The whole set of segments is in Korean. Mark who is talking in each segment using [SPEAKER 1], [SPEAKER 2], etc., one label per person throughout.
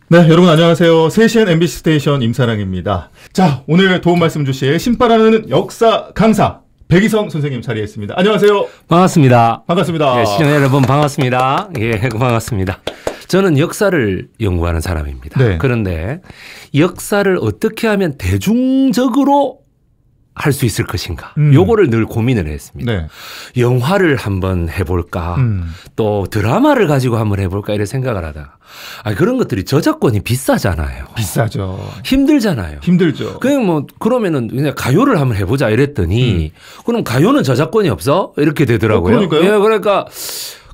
[SPEAKER 1] 네, 여러분 안녕하세요. 세시엔 MBC 스테이션 임사랑입니다. 자, 오늘 도움 말씀 주실 신바라는 역사 강사 백이성 선생님 자리했습니다. 안녕하세요.
[SPEAKER 2] 반갑습니다.
[SPEAKER 1] 반갑습니다.
[SPEAKER 2] 예, 시청자 여러분 반갑습니다. 예, 반갑습니다. 저는 역사를 연구하는 사람입니다.
[SPEAKER 1] 네.
[SPEAKER 2] 그런데 역사를 어떻게 하면 대중적으로 할 수 있을 것인가. 요거를 늘 고민을 했습니다.
[SPEAKER 1] 네.
[SPEAKER 2] 영화를 한번 해볼까. 또 드라마를 가지고 한번 해볼까 이런 생각을 하다가 그런 것들이 저작권이 비싸잖아요.
[SPEAKER 1] 비싸죠.
[SPEAKER 2] 힘들잖아요.
[SPEAKER 1] 힘들죠.
[SPEAKER 2] 그냥 뭐 그러면은 그냥 가요를 한번 해보자 이랬더니 그럼 가요는 저작권이 없어? 이렇게 되더라고요.
[SPEAKER 1] 그러니까요.
[SPEAKER 2] 예, 그러니까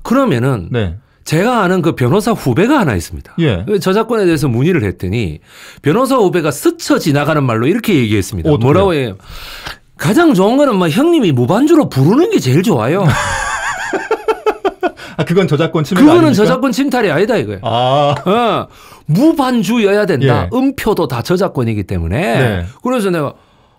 [SPEAKER 2] 그러면은
[SPEAKER 1] 네.
[SPEAKER 2] 제가 아는 그 변호사 후배가 하나 있습니다.
[SPEAKER 1] 예.
[SPEAKER 2] 저작권에 대해서 문의를 했더니 변호사 후배가 스쳐 지나가는 말로 이렇게 얘기했습니다.
[SPEAKER 1] 어떡해요?
[SPEAKER 2] 뭐라고 해요? 가장 좋은 거는 뭐 형님이 무반주로 부르는 게 제일 좋아요.
[SPEAKER 1] 그건 저작권 침해
[SPEAKER 2] 그거는
[SPEAKER 1] 아닙니까?
[SPEAKER 2] 저작권 침탈이 아니다 이거예요. 무반주여야 된다.
[SPEAKER 1] 예.
[SPEAKER 2] 음표도 다 저작권이기 때문에.
[SPEAKER 1] 네.
[SPEAKER 2] 그래서 내가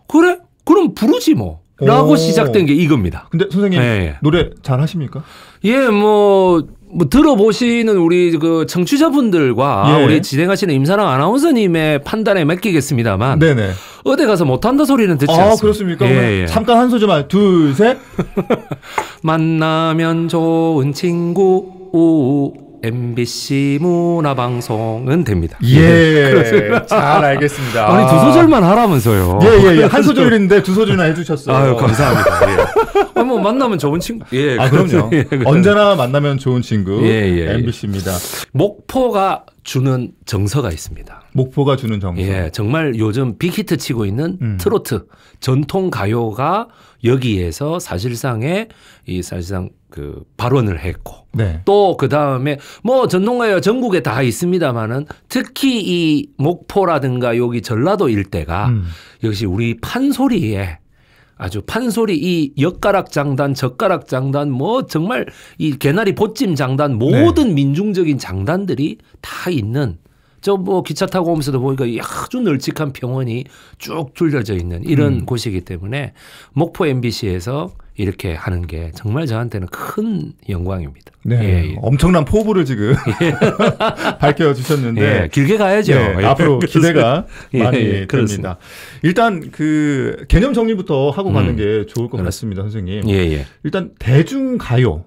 [SPEAKER 2] 그래? 그럼 부르지 뭐. 라고
[SPEAKER 1] 오.
[SPEAKER 2] 시작된 게 이겁니다.
[SPEAKER 1] 근데 선생님
[SPEAKER 2] 예.
[SPEAKER 1] 노래 잘 하십니까?
[SPEAKER 2] 예, 뭐 들어보시는 우리 그 청취자분들과
[SPEAKER 1] 예.
[SPEAKER 2] 우리 진행하시는 임사랑 아나운서님의 판단에 맡기겠습니다만
[SPEAKER 1] 네네.
[SPEAKER 2] 어디 가서 못한다 소리는 듣지 않습니다.
[SPEAKER 1] 그렇습니까?
[SPEAKER 2] 예, 예.
[SPEAKER 1] 잠깐 한 소절만 둘, 셋.
[SPEAKER 2] 만나면 좋은 친구 MBC 문화방송은 됩니다.
[SPEAKER 1] 예. 잘 알겠습니다.
[SPEAKER 2] 아니 두 소절만 하라면서요.
[SPEAKER 1] 예. 한 소절인데 두 소절이나 해주셨어요.
[SPEAKER 2] 아유 감사합니다. 예. 뭐 만나면 좋은 친구. 예,
[SPEAKER 1] 그럼요.
[SPEAKER 2] 예,
[SPEAKER 1] 언제나 만나면 좋은 친구
[SPEAKER 2] 예.
[SPEAKER 1] MBC입니다.
[SPEAKER 2] 목포가 주는 정서가 있습니다.
[SPEAKER 1] 목포가 주는 정서.
[SPEAKER 2] 예, 정말 요즘 빅히트 치고 있는 트로트 전통 가요가 여기에서 사실상 그 발원을 했고
[SPEAKER 1] 네.
[SPEAKER 2] 또 그 다음에 뭐 전통가요 전국에 다 있습니다만은 특히 이 목포라든가 여기 전라도 일대가 역시 우리 판소리에 아주 판소리 이 엿가락 장단, 젓가락 장단 뭐 정말 이 개나리 보찜 장단 모든 민중적인 장단들이 다 있는 저 뭐 기차 타고 오면서도 보니까 아주 널찍한 평원이 쭉 둘러져 있는 이런 곳이기 때문에 목포 MBC에서 이렇게 하는 게 정말 저한테는 큰 영광입니다.
[SPEAKER 1] 네.
[SPEAKER 2] 예.
[SPEAKER 1] 엄청난 포부를 지금 밝혀주셨는데.
[SPEAKER 2] 예, 길게 가야죠.
[SPEAKER 1] 예, 앞으로 기대가 많이 됩니다.
[SPEAKER 2] 그렇습니다.
[SPEAKER 1] 일단 그 개념 정리부터 하고 가는 게 좋을 것 같습니다, 선생님.
[SPEAKER 2] 예.
[SPEAKER 1] 일단 대중가요.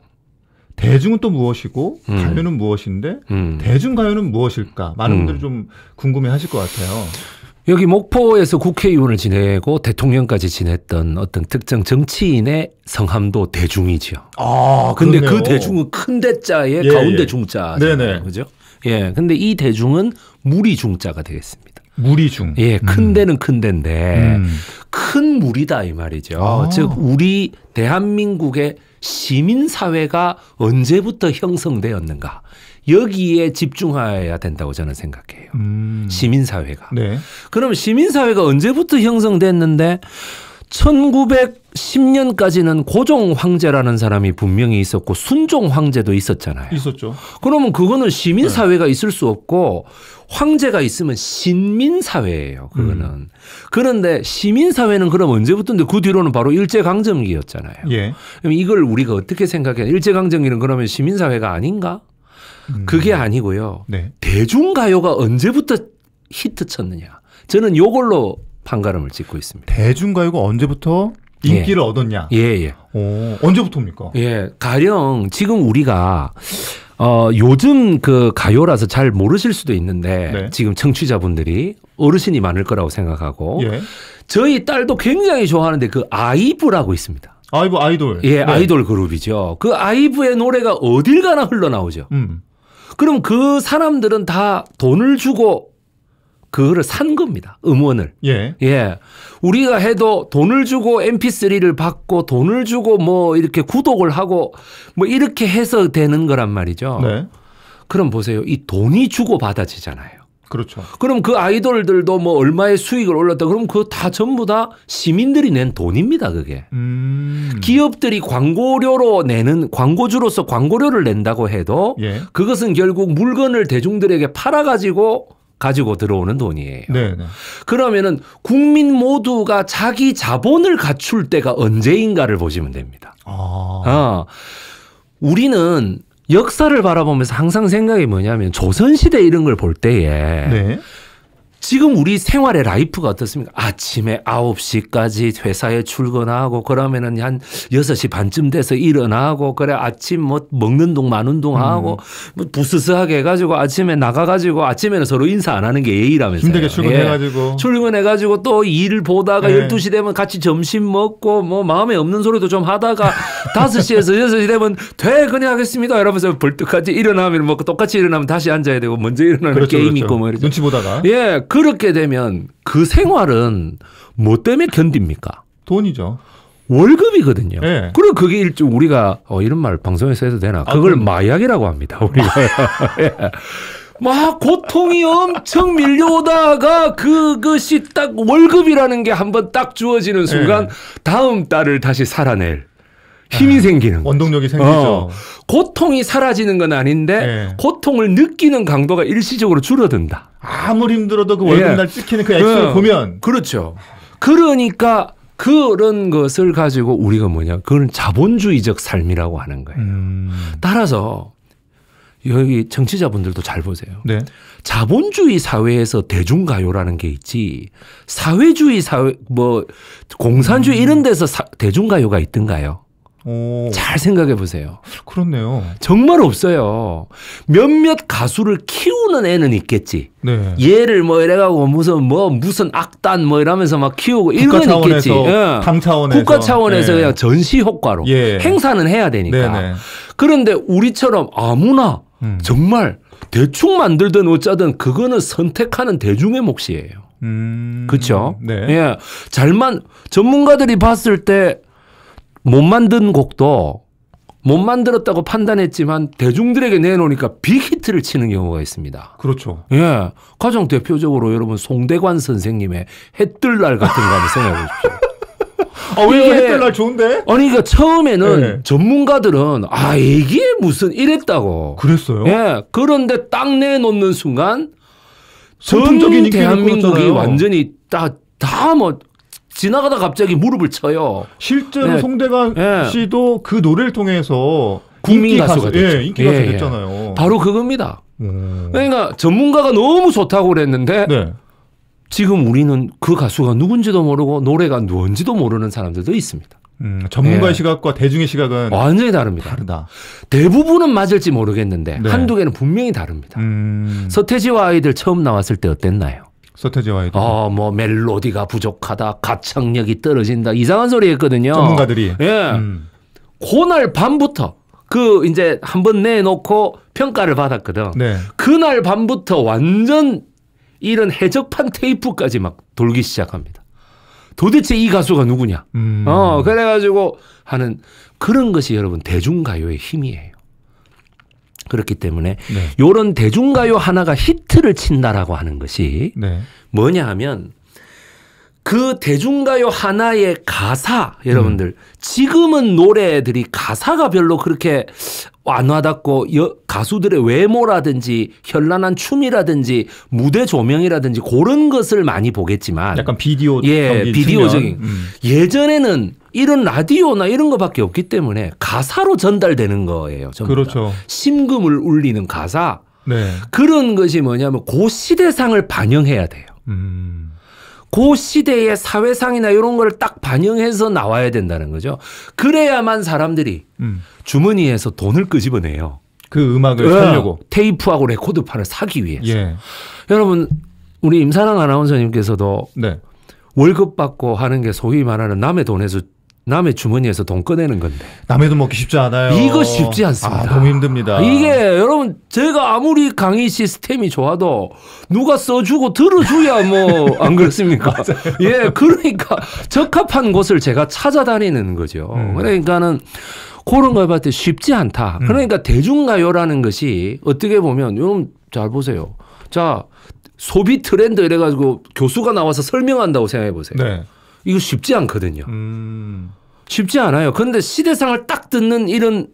[SPEAKER 1] 대중은 또 무엇이고 가요는 무엇인데 대중가요는 무엇일까? 많은 분들이 좀 궁금해하실 것 같아요.
[SPEAKER 2] 여기 목포에서 국회의원을 지내고 대통령까지 지냈던 어떤 특정 정치인의 성함도 대중이죠. 근데
[SPEAKER 1] 그러네요.
[SPEAKER 2] 그 대중은 큰 대자에
[SPEAKER 1] 예,
[SPEAKER 2] 가운데
[SPEAKER 1] 예.
[SPEAKER 2] 중자잖아요.
[SPEAKER 1] 네네.
[SPEAKER 2] 그죠? 예. 근데 이 대중은 무리 중자가 되겠습니다.
[SPEAKER 1] 무리중.
[SPEAKER 2] 예, 큰 데는 큰 데인데 큰 무리다 이 말이죠. 즉 우리 대한민국의 시민사회가 언제부터 형성되었는가. 여기에 집중해야 된다고 저는 생각해요. 시민사회가.
[SPEAKER 1] 네.
[SPEAKER 2] 그럼 시민사회가 언제부터 형성됐는데 1910년까지는 고종 황제라는 사람이 분명히 있었고 순종 황제도 있었잖아요.
[SPEAKER 1] 있었죠.
[SPEAKER 2] 그러면 그거는 시민사회가 있을 수 없고 황제가 있으면 신민사회예요. 그거는. 그런데 시민사회는 그럼 언제부터인데 그 뒤로는 바로 일제강점기였잖아요.
[SPEAKER 1] 예.
[SPEAKER 2] 그럼 이걸 우리가 어떻게 생각해요? 일제강점기는 그러면 시민사회가 아닌가? 그게 아니고요.
[SPEAKER 1] 네.
[SPEAKER 2] 대중가요가 언제부터 히트 쳤느냐. 저는 이걸로 판가름을 짓고 있습니다.
[SPEAKER 1] 대중가요가 언제부터 인기를 얻었냐?
[SPEAKER 2] 예.
[SPEAKER 1] 언제부터입니까?
[SPEAKER 2] 예. 가령 지금 우리가 요즘 그 가요라서 잘 모르실 수도 있는데
[SPEAKER 1] 네.
[SPEAKER 2] 지금 청취자분들이 어르신이 많을 거라고 생각하고
[SPEAKER 1] 예.
[SPEAKER 2] 저희 딸도 굉장히 좋아하는데 그 아이브라고 있습니다.
[SPEAKER 1] 아이돌.
[SPEAKER 2] 예,
[SPEAKER 1] 네.
[SPEAKER 2] 아이돌 그룹이죠. 그 아이브의 노래가 어딜 가나 흘러나오죠. 그럼 그 사람들은 다 돈을 주고 그거를 산 겁니다. 음원을.
[SPEAKER 1] 예.
[SPEAKER 2] 예. 우리가 해도 돈을 주고 MP3를 받고 돈을 주고 뭐 이렇게 구독을 하고 뭐 이렇게 해서 되는 거란 말이죠.
[SPEAKER 1] 네.
[SPEAKER 2] 그럼 보세요. 이 돈이 주고 받아지잖아요.
[SPEAKER 1] 그렇죠.
[SPEAKER 2] 그럼 그 아이돌들도 뭐 얼마의 수익을 올렸다. 그럼 그거 다 전부 다 시민들이 낸 돈입니다. 그게. 기업들이 광고료로 내는 광고주로서 광고료를 낸다고 해도
[SPEAKER 1] 예.
[SPEAKER 2] 그것은 결국 물건을 대중들에게 팔아가지고 들어오는 돈이에요.
[SPEAKER 1] 네.
[SPEAKER 2] 그러면은 국민 모두가 자기 자본을 갖출 때가 언제인가를 보시면 됩니다.
[SPEAKER 1] 아.
[SPEAKER 2] 우리는 역사를 바라보면서 항상 생각이 뭐냐면 조선시대 이런 걸 볼 때에
[SPEAKER 1] 네.
[SPEAKER 2] 지금 우리 생활의 라이프가 어떻습니까? 아침에 9시까지 회사에 출근하고 그러면은 한 6시 반쯤 돼서 일어나고 그래 아침 뭐 먹는 동 마는 동 하고 뭐 부스스하게 해가지고 아침에 나가가지고 아침에는 서로 인사 안 하는 게 예의라면서요.
[SPEAKER 1] 힘들게 출근해가지고.
[SPEAKER 2] 예. 출근해가지고 또 일을 보다가
[SPEAKER 1] 네.
[SPEAKER 2] 12시 되면 같이 점심 먹고 뭐 마음에 없는 소리도 좀 하다가 5시에서 6시 되면 퇴근해 하겠습니다 이러면서 벌떡하지 일어나면 뭐 똑같이 일어나면 다시 앉아야 되고 먼저 일어나는
[SPEAKER 1] 그렇죠,
[SPEAKER 2] 게임
[SPEAKER 1] 그렇죠.
[SPEAKER 2] 있고 뭐 이러죠.
[SPEAKER 1] 눈치 보다가.
[SPEAKER 2] 예. 그렇게 되면 그 생활은 뭐 때문에 견딥니까?
[SPEAKER 1] 돈이죠.
[SPEAKER 2] 월급이거든요.
[SPEAKER 1] 네.
[SPEAKER 2] 그리고 그게 일종 우리가 이런 말 방송에서 해도 되나? 그걸 마약이라고 합니다. 우리가. 예. 막 고통이 엄청 밀려오다가 그것이 딱 월급이라는 게 한번 딱 주어지는 순간 다음 달을 다시 살아낼 힘이 생기는 거죠.
[SPEAKER 1] 원동력이 생기죠.
[SPEAKER 2] 고통이 사라지는 건 아닌데 고통을 느끼는 강도가 일시적으로 줄어든다.
[SPEAKER 1] 아무리 힘들어도 그 월급날 찍히는 그 액수를 보면.
[SPEAKER 2] 그렇죠. 그러니까 그런 것을 가지고 우리가 뭐냐. 그건 자본주의적 삶이라고 하는 거예요. 따라서 여기 정치자분들도 잘 보세요.
[SPEAKER 1] 네.
[SPEAKER 2] 자본주의 사회에서 대중가요라는 게 있지 사회주의 사회 뭐 공산주의 이런 데서 대중가요가 있던가요?
[SPEAKER 1] 오.
[SPEAKER 2] 잘 생각해 보세요.
[SPEAKER 1] 그렇네요.
[SPEAKER 2] 정말 없어요. 몇몇 가수를 키우는 애는 있겠지.
[SPEAKER 1] 네.
[SPEAKER 2] 얘를 뭐 이래가고 무슨 악단 뭐 이러면서 막 키우고 이런 건 있겠지. 예.
[SPEAKER 1] 당 차원에서.
[SPEAKER 2] 국가 차원에서
[SPEAKER 1] 네.
[SPEAKER 2] 그냥 전시 효과로 행사는 해야 되니까.
[SPEAKER 1] 네네.
[SPEAKER 2] 그런데 우리처럼 아무나 정말 대충 만들든 어쩌든 그거는 선택하는 대중의 몫이에요. 그렇죠?
[SPEAKER 1] 네.
[SPEAKER 2] 예. 전문가들이 봤을 때 못 만든 곡도 못 만들었다고 판단했지만 대중들에게 내놓으니까 빅히트를 치는 경우가 있습니다.
[SPEAKER 1] 그렇죠.
[SPEAKER 2] 예. 가장 대표적으로 여러분 송대관 선생님의 해뜰날 같은 거 한번 생각해 보십시오.
[SPEAKER 1] 아, 왜 해뜰날 좋은데?
[SPEAKER 2] 아니, 그러니까 처음에는 전문가들은 이게 무슨 이랬다고.
[SPEAKER 1] 그랬어요?
[SPEAKER 2] 예. 그런데 딱 내놓는 순간 전 대한민국이 완전히 다 뭐 지나가다 갑자기 무릎을 쳐요.
[SPEAKER 1] 실제로 송대관 씨도 그 노래를 통해서
[SPEAKER 2] 국민 가수가 됐죠.
[SPEAKER 1] 인기 가수 됐잖아요.
[SPEAKER 2] 바로 그겁니다. 그러니까 전문가가 너무 좋다고 그랬는데 지금 우리는 그 가수가 누군지도 모르고 노래가 뭔지도 모르는 사람들도 있습니다.
[SPEAKER 1] 전문가의 시각과 대중의 시각은
[SPEAKER 2] 완전히 다릅니다.
[SPEAKER 1] 다르다.
[SPEAKER 2] 대부분은 맞을지 모르겠는데 한두 개는 분명히 다릅니다. 서태지와 아이들 처음 나왔을 때 어땠나요?
[SPEAKER 1] 서태지와 아이들.
[SPEAKER 2] 뭐 멜로디가 부족하다, 가창력이 떨어진다, 이상한 소리 했거든요.
[SPEAKER 1] 전문가들이.
[SPEAKER 2] 예. 그날 밤부터 이제 한번 내놓고 평가를 받았거든.
[SPEAKER 1] 네.
[SPEAKER 2] 그날 밤부터 완전 이런 해적판 테이프까지 막 돌기 시작합니다. 도대체 이 가수가 누구냐? 그래가지고 하는 그런 것이 여러분 대중가요의 힘이에요. 그렇기 때문에 이런 대중가요 하나가 히트를 친다라고 하는 것이 뭐냐 하면 그 대중가요 하나의 가사 여러분들 지금은 노래들이 가사가 별로 그렇게 안 와닿고 가수들의 외모라든지 현란한 춤이라든지 무대 조명이라든지 그런 것을 많이 보겠지만
[SPEAKER 1] 약간
[SPEAKER 2] 비디오적인 예전에는 이런 라디오나 이런 거밖에 없기 때문에 가사로 전달되는 거예요.
[SPEAKER 1] 그렇죠.
[SPEAKER 2] 심금을 울리는 가사 그런 것이 뭐냐면 그 시대상을 반영해야 돼요. 그 시대의 사회상이나 이런 걸 딱 반영해서 나와야 된다는 거죠. 그래야만 사람들이 주머니에서 돈을 끄집어내요.
[SPEAKER 1] 그 음악을 사려고.
[SPEAKER 2] 테이프하고 레코드판을 사기 위해서. 여러분 우리 임사랑 아나운서님께서도 월급 받고 하는 게 소위 말하는 남의 주머니에서 돈 꺼내는 건데.
[SPEAKER 1] 남의 돈 먹기 쉽지 않아요.
[SPEAKER 2] 이거 쉽지 않습니다.
[SPEAKER 1] 너무 힘듭니다.
[SPEAKER 2] 이게 여러분 제가 아무리 강의 시스템이 좋아도 누가 써주고 들어줘야 뭐 안 그렇습니까? 그러니까 적합한 곳을 제가 찾아다니는 거죠. 그러니까는 그런 걸 봤을 때 쉽지 않다. 그러니까 대중가요라는 것이 어떻게 보면 여러분 잘 보세요. 자 소비 트렌드 이래가지고 교수가 나와서 설명한다고 생각해 보세요. 이거 쉽지 않거든요. 쉽지 않아요. 그런데 시대상을 딱 듣는 이런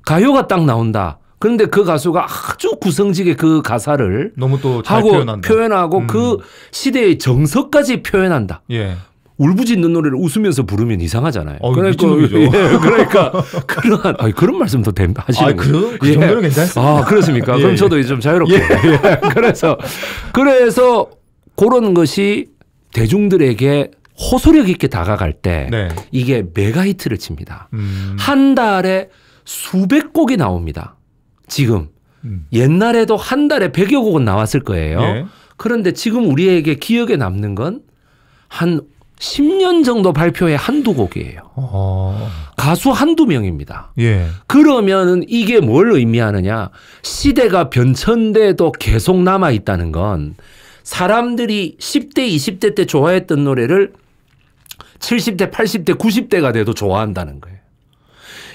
[SPEAKER 2] 가요가 딱 나온다. 그런데 그 가수가 아주 구성지게 그 가사를
[SPEAKER 1] 너무 또 잘
[SPEAKER 2] 표현하고 그 시대의 정서까지 표현한다. 울부짖는 노래를 웃으면서 부르면 이상하잖아요.
[SPEAKER 1] 미친놈이죠.
[SPEAKER 2] 예, 그러니까 그런 말씀도 하시는 거예요.
[SPEAKER 1] 그 정도는 괜찮습니다.
[SPEAKER 2] 그렇습니까?
[SPEAKER 1] 예,
[SPEAKER 2] 그럼 저도 좀 자유롭게. 예. 그래서 그런 것이 대중들에게 호소력 있게 다가갈 때
[SPEAKER 1] 네.
[SPEAKER 2] 이게 메가히트를 칩니다. 한 달에 수백 곡이 나옵니다. 지금. 옛날에도 한 달에 100여 곡은 나왔을 거예요.
[SPEAKER 1] 예.
[SPEAKER 2] 그런데 지금 우리에게 기억에 남는 건 한 10년 정도 발표에 한두 곡이에요. 가수 한두 명입니다.
[SPEAKER 1] 예.
[SPEAKER 2] 그러면은 이게 뭘 의미하느냐. 시대가 변천돼도 계속 남아있다는 건 사람들이 10대, 20대 때 좋아했던 노래를 70대, 80대, 90대가 돼도 좋아한다는 거예요.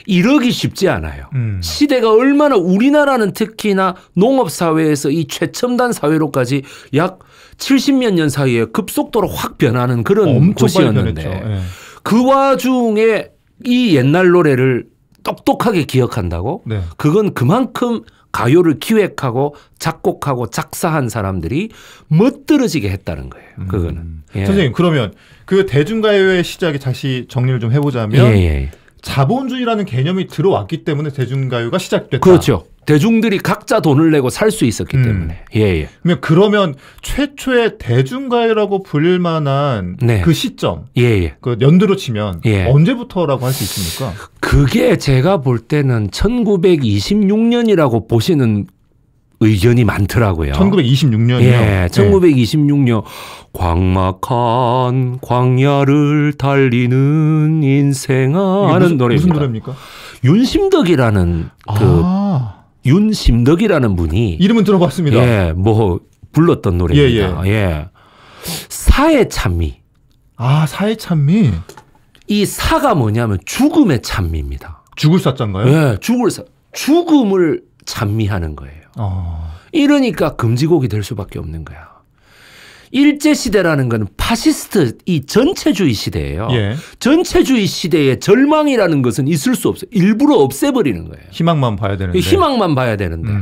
[SPEAKER 2] 이러기 쉽지 않아요. 시대가 얼마나 우리나라는 특히나 농업사회에서 이 최첨단 사회로까지 약 70몇 년 사이에 급속도로 확 변하는 그런 곳이었는데
[SPEAKER 1] 예.
[SPEAKER 2] 그 와중에 이 옛날 노래를 똑똑하게 기억한다고?
[SPEAKER 1] 네.
[SPEAKER 2] 그건 그만큼 가요를 기획하고 작곡하고 작사한 사람들이 멋들어지게 했다는 거예요. 그거는. 예.
[SPEAKER 1] 선생님 그러면 그 대중가요의 시작이 다시 정리를 좀 해보자면
[SPEAKER 2] 예.
[SPEAKER 1] 자본주의라는 개념이 들어왔기 때문에 대중가요가 시작됐다.
[SPEAKER 2] 그렇죠. 대중들이 각자 돈을 내고 살 수 있었기 때문에. 예.
[SPEAKER 1] 그러면 최초의 대중가요라고 불릴 만한
[SPEAKER 2] 네.
[SPEAKER 1] 그 시점,
[SPEAKER 2] 예.
[SPEAKER 1] 그 연도로 치면
[SPEAKER 2] 예.
[SPEAKER 1] 언제부터라고 할 수 있습니까?
[SPEAKER 2] 그게 제가 볼 때는 1926년이라고 보시는 의견이 많더라고요.
[SPEAKER 1] 1926년이요?
[SPEAKER 2] 예, 1926년 광막한 광야를 달리는 인생아 하는 노래입니다.
[SPEAKER 1] 무슨 노래입니까?
[SPEAKER 2] 윤심덕이라는 윤심덕이라는 분이
[SPEAKER 1] 이름은 들어봤습니다.
[SPEAKER 2] 예, 뭐 불렀던 노래입니다. 예. 사의 찬미.
[SPEAKER 1] 사의 찬미.
[SPEAKER 2] 이 사가 뭐냐면 죽음의 찬미입니다.
[SPEAKER 1] 죽을 사자인가요?
[SPEAKER 2] 예, 죽음을 찬미하는 거예요. 이러니까 금지곡이 될 수밖에 없는 거야. 일제시대라는 건 파시스트 이 전체주의 시대예요.
[SPEAKER 1] 예.
[SPEAKER 2] 전체주의 시대에 절망이라는 것은 있을 수 없어요. 일부러 없애버리는 거예요.
[SPEAKER 1] 희망만 봐야 되는데.
[SPEAKER 2] 희망만 봐야 되는데.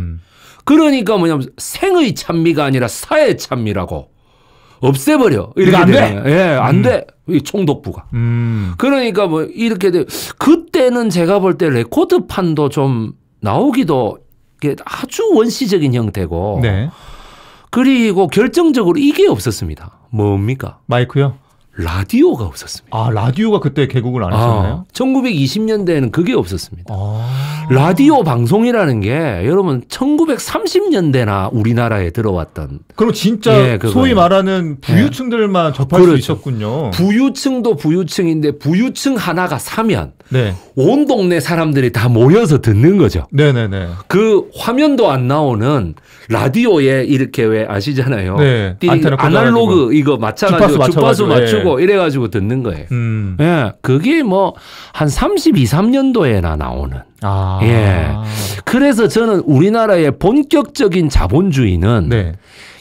[SPEAKER 2] 그러니까 뭐냐면 생의 찬미가 아니라 사의 찬미라고 없애버려. 이렇게
[SPEAKER 1] 안
[SPEAKER 2] 되는 거예요. 예, 안 돼. 이 총독부가. 그러니까 뭐 이렇게 돼. 그때는 제가 볼 때 레코드판도 좀 나오기도 아주 원시적인 형태고.
[SPEAKER 1] 네.
[SPEAKER 2] 그리고 결정적으로 이게 없었습니다. 뭡니까?
[SPEAKER 1] 마이크요?
[SPEAKER 2] 라디오가 없었습니다.
[SPEAKER 1] 라디오가 그때 개국을 안 했었나요?
[SPEAKER 2] 1920년대에는 그게 없었습니다. 라디오 방송이라는 게 여러분 1930년대나 우리나라에 들어왔던.
[SPEAKER 1] 그럼 진짜 소위 말하는 부유층들만 접할 수 있었군요.
[SPEAKER 2] 부유층도 부유층인데 부유층 하나가 사면
[SPEAKER 1] 네.
[SPEAKER 2] 온 동네 사람들이 다 모여서 듣는 거죠.
[SPEAKER 1] 네네네.
[SPEAKER 2] 그 화면도 안 나오는 라디오에 이렇게 왜 아시잖아요.
[SPEAKER 1] 네.
[SPEAKER 2] 아날로그 이거 맞춰가지고 주파수 맞추고 이래가지고 듣는 거예요. 예. 그게 뭐 한 32, 3년도에나 나오는. 예. 그래서 저는 우리나라의 본격적인 자본주의는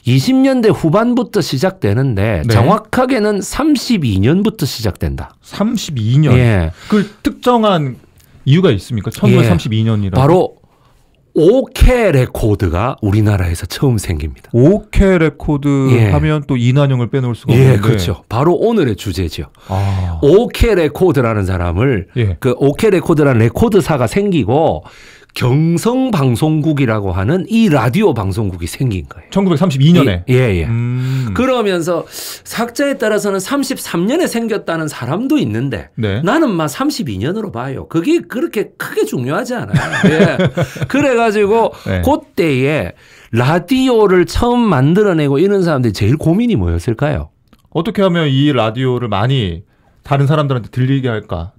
[SPEAKER 2] 20년대 후반부터 시작되는데 정확하게는 32년부터 시작된다.
[SPEAKER 1] 32년?
[SPEAKER 2] 예.
[SPEAKER 1] 그 특정한 이유가 있습니까? 1932년이라고.
[SPEAKER 2] 바로 OK 레코드가 우리나라에서 처음 생깁니다.
[SPEAKER 1] OK 레코드 하면 또 이난영을 빼놓을 수가 없는데.
[SPEAKER 2] 그렇죠. 바로 오늘의 주제죠. OK 레코드라는 사람을 그 OK 레코드라는 레코드사가 생기고 경성방송국이라고 하는 이 라디오 방송국이 생긴 거예요.
[SPEAKER 1] 1932년에?
[SPEAKER 2] 예. 그러면서 삭자에 따라서는 33년에 생겼다는 사람도 있는데 나는 막 32년으로 봐요. 그게 그렇게 크게 중요하지 않아요. 예. 그래가지고 그때에 라디오를 처음 만들어내고 이런 사람들이 제일 고민이 뭐였을까요?
[SPEAKER 1] 어떻게 하면 이 라디오를 많이 다른 사람들한테 들리게 할까?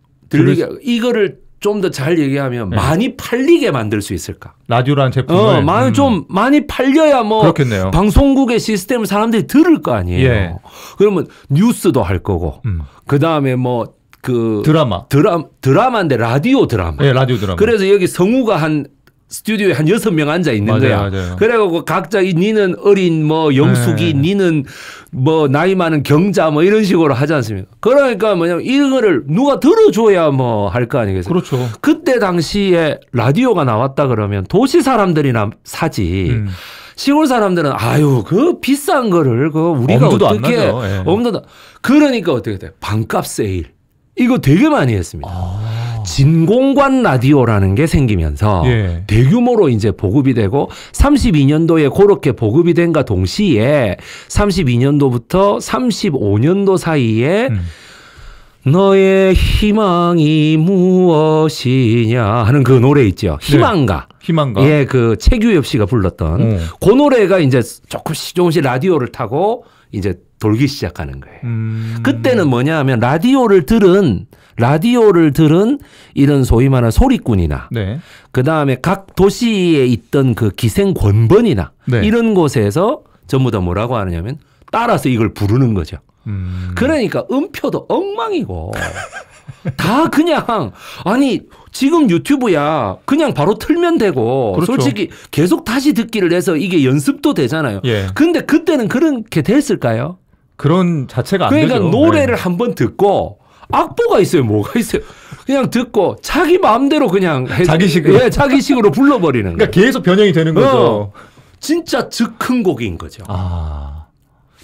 [SPEAKER 2] 이거를 좀 더 잘 얘기하면 많이 팔리게 만들 수 있을까?
[SPEAKER 1] 라디오라는 제품을
[SPEAKER 2] 좀 많이 팔려야 뭐
[SPEAKER 1] 그렇겠네요.
[SPEAKER 2] 방송국의 시스템을 사람들이 들을 거 아니에요. 그러면 뉴스도 할 거고 그 다음에 뭐 그 드라마인데 라디오 드라마.
[SPEAKER 1] 라디오 드라마.
[SPEAKER 2] 그래서 여기 성우가 한 스튜디오에 한 6명 앉아 있는 거야. 그래갖고 각자 니는 어린 뭐 영숙이, 니는 뭐 나이 많은 경자 뭐 이런 식으로 하지 않습니까? 그러니까 뭐냐면 이거를 누가 들어줘야 뭐 할 거 아니겠어요?
[SPEAKER 1] 그렇죠.
[SPEAKER 2] 그때 당시에 라디오가 나왔다 그러면 도시 사람들이나 사지 시골 사람들은 아유 그 비싼 거를 그 우리가
[SPEAKER 1] 엄두도 안
[SPEAKER 2] 어떻게
[SPEAKER 1] 나죠. 예.
[SPEAKER 2] 엄두도 그러니까 어떻게 돼? 반값 세일 이거 되게 많이 했습니다. 진공관 라디오라는 게 생기면서
[SPEAKER 1] 예.
[SPEAKER 2] 대규모로 이제 보급이 되고 32년도에 그렇게 보급이 된과 동시에 32년도부터 35년도 사이에 너의 희망이 무엇이냐 하는 그 노래 있죠. 희망가.
[SPEAKER 1] 네. 희망가.
[SPEAKER 2] 예, 그 최규엽 씨가 불렀던 그 노래가 이제 조금씩 라디오를 타고 이제 돌기 시작하는 거예요. 그때는 뭐냐 하면 라디오를 들은 이런 소위 말하는 소리꾼이나
[SPEAKER 1] 네.
[SPEAKER 2] 그다음에 각 도시에 있던 그 기생 권번이나
[SPEAKER 1] 네.
[SPEAKER 2] 이런 곳에서 전부 다 뭐라고 하느냐면 따라서 이걸 부르는 거죠. 그러니까 음표도 엉망이고 다 그냥 아니 지금 유튜브야 그냥 바로 틀면 되고
[SPEAKER 1] 그렇죠.
[SPEAKER 2] 솔직히 계속 다시 듣기를 해서 이게 연습도 되잖아요.
[SPEAKER 1] 예.
[SPEAKER 2] 근데 그때는 그렇게 됐을까요?
[SPEAKER 1] 그런 자체가 안
[SPEAKER 2] 그러니까
[SPEAKER 1] 되죠.
[SPEAKER 2] 노래를
[SPEAKER 1] 네.
[SPEAKER 2] 한번 듣고 악보가 있어요. 뭐가 있어요. 그냥 듣고 자기 마음대로 그냥
[SPEAKER 1] 자기식으로.
[SPEAKER 2] 예, 자기식으로 불러버리는 거예요.
[SPEAKER 1] 그러니까 계속 변형이 되는 거죠.
[SPEAKER 2] 진짜 즉흥 곡인 거죠.
[SPEAKER 1] 아.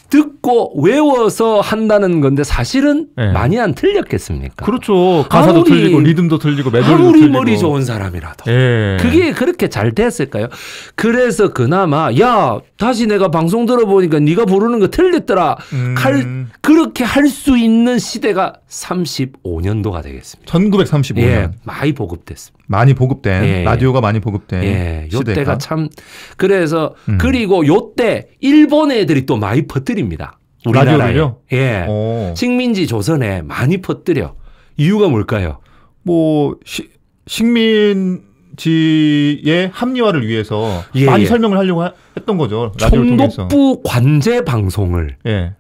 [SPEAKER 2] 듣고 외워서 한다는 건데 사실은
[SPEAKER 1] 네.
[SPEAKER 2] 많이 안 틀렸겠습니까?
[SPEAKER 1] 그렇죠. 가사도
[SPEAKER 2] 아무리-
[SPEAKER 1] 틀리고 리듬도 틀리고 멜로디도
[SPEAKER 2] 아무리
[SPEAKER 1] 틀리고.
[SPEAKER 2] 머리 좋은 사람이라도
[SPEAKER 1] 예.
[SPEAKER 2] 그게 그렇게 잘 됐을까요? 그래서 그나마 야 다시 내가 방송 들어보니까 네가 부르는 거 틀렸더라. 그렇게 할 수 있는 시대가 35년도가 되겠습니다.
[SPEAKER 1] 1935년.
[SPEAKER 2] 예, 많이 보급됐습니다.
[SPEAKER 1] 많이 보급된
[SPEAKER 2] 예, 예.
[SPEAKER 1] 라디오가 많이 보급된
[SPEAKER 2] 예,
[SPEAKER 1] 시대가.
[SPEAKER 2] 요때가 참 그래서 그리고 요때 일본 애들이 또 많이 퍼뜨립니다. 우리나라에.
[SPEAKER 1] 라디오를요?
[SPEAKER 2] 예.
[SPEAKER 1] 어.
[SPEAKER 2] 식민지 조선에 많이 퍼뜨려. 이유가 뭘까요?
[SPEAKER 1] 뭐 식민지의 합리화를 위해서
[SPEAKER 2] 예,
[SPEAKER 1] 많이
[SPEAKER 2] 예.
[SPEAKER 1] 설명을 하려고 했던 거죠. 라디오를 통해서.
[SPEAKER 2] 총독부 관제 방송을
[SPEAKER 1] 예.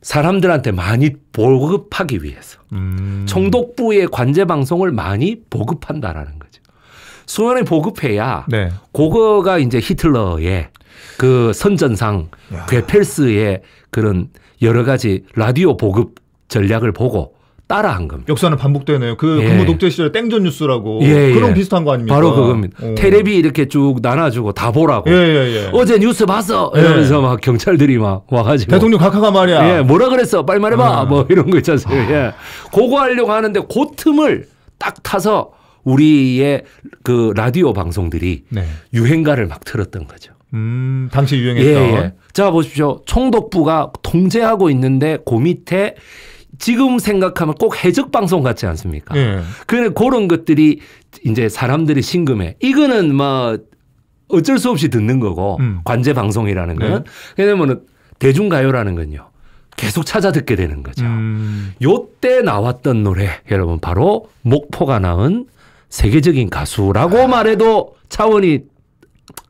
[SPEAKER 2] 사람들한테 많이 보급하기 위해서 총독부의 관제 방송을 많이 보급한다라는 거죠. 수원에 보급해야
[SPEAKER 1] 네.
[SPEAKER 2] 그거가 이제 히틀러의 그 선전상 괴펠스의 그런 여러 가지 라디오 보급 전략을 보고 따라한 겁니다.
[SPEAKER 1] 역사는 반복되네요. 그
[SPEAKER 2] 예.
[SPEAKER 1] 근무 독재 시절에 땡전 뉴스라고
[SPEAKER 2] 예,
[SPEAKER 1] 그런
[SPEAKER 2] 예.
[SPEAKER 1] 비슷한 거 아닙니까?
[SPEAKER 2] 바로 그겁니다. 테레비 이렇게 쭉 나눠주고 다 보라고.
[SPEAKER 1] 예, 예, 예.
[SPEAKER 2] 어제 뉴스 봤어? 이러면서 막 경찰들이 막 와가지고.
[SPEAKER 1] 대통령 각하가 말이야.
[SPEAKER 2] 예, 뭐라 그랬어? 빨리 말해봐. 뭐 이런 거 있지 않습니까? 예. 그거 하려고 하는데 그 틈을 딱 타서 우리의 그 라디오 방송들이
[SPEAKER 1] 네.
[SPEAKER 2] 유행가를 막 틀었던 거죠.
[SPEAKER 1] 당시 유행했던.
[SPEAKER 2] 예, 예. 자, 보십시오. 총독부가 통제하고 있는데 그 밑에 지금 생각하면 꼭 해적 방송 같지 않습니까?
[SPEAKER 1] 예.
[SPEAKER 2] 그런 것들이 이제 사람들이 심금해. 이거는 뭐 어쩔 수 없이 듣는 거고 관제 방송이라는 거는.
[SPEAKER 1] 네.
[SPEAKER 2] 왜냐면은 대중가요라는 건요. 계속 찾아 듣게 되는 거죠. 요때 나왔던 노래 여러분 바로 목포가 낳은 세계적인 가수라고 말해도 차원이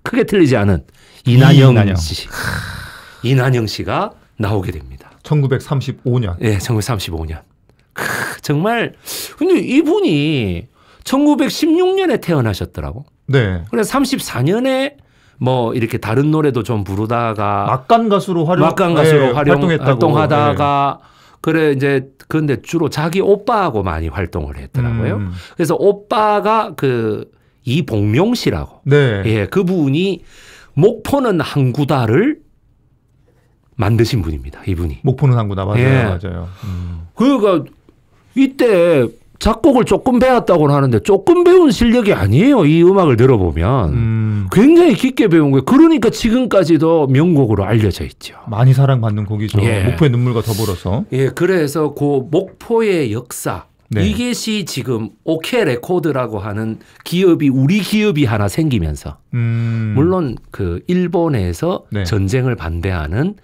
[SPEAKER 2] 크게 틀리지 않은 이난영 씨. 이난영 씨가 나오게 됩니다.
[SPEAKER 1] 1935년.
[SPEAKER 2] 예, 1935년. 정말 근데 이분이 1916년에 태어나셨더라고.
[SPEAKER 1] 네.
[SPEAKER 2] 그래서 34년에 뭐 이렇게 다른 노래도 좀 부르다가
[SPEAKER 1] 막간 가수로
[SPEAKER 2] 활동하다가 그래 이제 근데 주로 자기 오빠하고 많이 활동을 했더라고요. 그래서 오빠가 그 이봉룡 씨라고.
[SPEAKER 1] 네.
[SPEAKER 2] 예, 그분이 목포는 항구다를 만드신 분입니다. 이분이.
[SPEAKER 1] 목포는 항구다. 맞아요.
[SPEAKER 2] 예.
[SPEAKER 1] 맞아요.
[SPEAKER 2] 그러니까 이때 작곡을 조금 배웠다고는 하는데 조금 배운 실력이 아니에요. 이 음악을 들어보면. 굉장히 깊게 배운 거예요. 그러니까 지금까지도 명곡으로 알려져 있죠.
[SPEAKER 1] 많이 사랑받는 곡이죠.
[SPEAKER 2] 예.
[SPEAKER 1] 목포의 눈물과 더불어서.
[SPEAKER 2] 예, 그래서 그 목포의 역사
[SPEAKER 1] 네.
[SPEAKER 2] 이것이 지금 오케 레코드라고 하는 기업이 우리 기업이 하나 생기면서 물론 그 일본에서
[SPEAKER 1] 네.
[SPEAKER 2] 전쟁을 반대하는